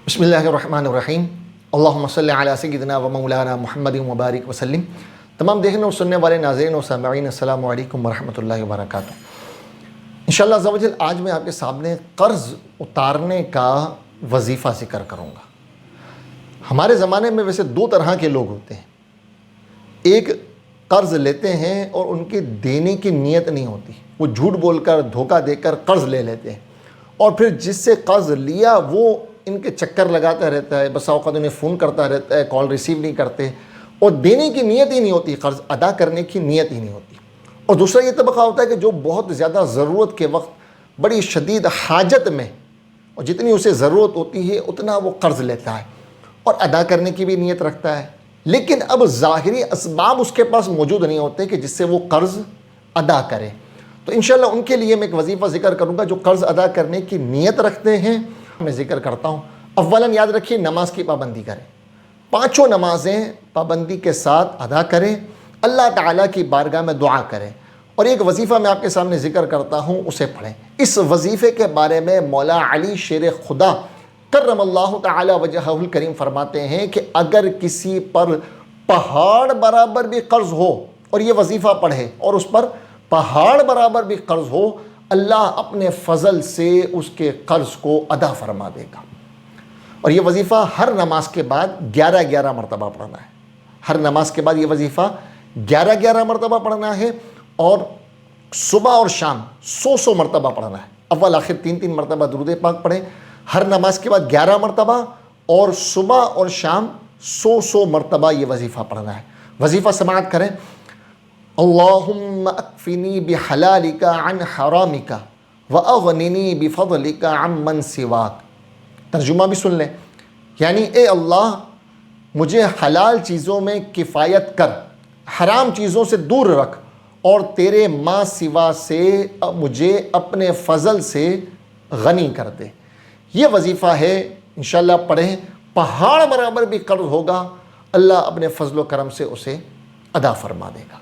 بسم اللہ الرحمن الرحیم اللہم صلی علی سیدنا و مولانا محمد مبارک وسلم۔ تمام دیکھنے اور سننے والے ناظرین و سامعین السلام علیکم ورحمۃ اللہ وبرکاتہ۔ انشاءاللہ عز و جل آج میں آپ کے سامنے قرض اتارنے کا وظیفہ ذکر کروں گا۔ ہمارے زمانے میں ویسے دو طرح کے لوگ ہوتے ہیں، ایک قرض لیتے ہیں اور ان کے دینے کی نیت نہیں ہوتی، وہ جھوٹ بول کر دھوکہ دے کر قرض لے لیتے ہیں اور پھر جس سے قرض لیا وہ ان کے چکر لگاتا رہتا ہے، بسا اوقات انہیں فون کرتا رہتا ہے، کال ریسیو نہیں کرتے اور دینے کی نیت ہی نہیں ہوتی، قرض ادا کرنے کی نیت ہی نہیں ہوتی۔ اور دوسرا یہ طبقہ ہوتا ہے کہ جو بہت زیادہ ضرورت کے وقت بڑی شدید حاجت میں اور جتنی اسے ضرورت ہوتی ہے اتنا وہ قرض لیتا ہے اور ادا کرنے کی بھی نیت رکھتا ہے، لیکن اب ظاہری اسباب اس کے پاس موجود نہیں ہوتے کہ جس سے وہ قرض ادا کرے۔ تو انشاءاللہ ان کے لیے میں ایک وظیفہ ذکر کروں گا جو قرض ادا کرنے کی نیت رکھتے ہیں۔ میں ذکر کرتا ہوں، اولاً یاد رکھیے نماز کی پابندی کریں، پانچوں نمازیں پابندی کے ساتھ ادا کریں، اللہ تعالیٰ کی بارگاہ میں دعا کریں، اور ایک وظیفہ میں آپ کے سامنے ذکر کرتا ہوں، اسے پڑھیں۔ اس وظیفے کے بارے میں مولا علی شیر خدا کرم اللہ تعالی وجہہ الکریم فرماتے ہیں کہ اگر کسی پر پہاڑ برابر بھی قرض ہو اور یہ وظیفہ پڑھے اور اس پر پہاڑ برابر بھی قرض ہو، اللہ اپنے فضل سے اس کے قرض کو ادا فرما دے گا۔ اور یہ وظیفہ ہر نماز کے بعد 11 مرتبہ پڑھنا ہے، ہر نماز کے بعد یہ وظیفہ 11 مرتبہ پڑھنا ہے، اور صبح اور شام 100 مرتبہ پڑھنا ہے۔ اول آخر 3 مرتبہ درود پاک پڑھیں، ہر نماز کے بعد 11 مرتبہ، اور صبح اور شام 100 مرتبہ یہ وظیفہ پڑھنا ہے۔ وظیفہ سماعت کریں، اللہم اکفنی بحلالک عن حرامک واغننی بفضلک عن من سواک۔ ترجمہ بھی سن لیں، یعنی اے اللہ مجھے حلال چیزوں میں کفایت کر، حرام چیزوں سے دور رکھ، اور تیرے ما سوا سے مجھے اپنے فضل سے غنی کر دے۔ یہ وظیفہ ہے، انشاءاللہ پڑھیں، پہاڑ برابر بھی قرض ہوگا، اللہ اپنے فضل و کرم سے اسے ادا فرما دے گا۔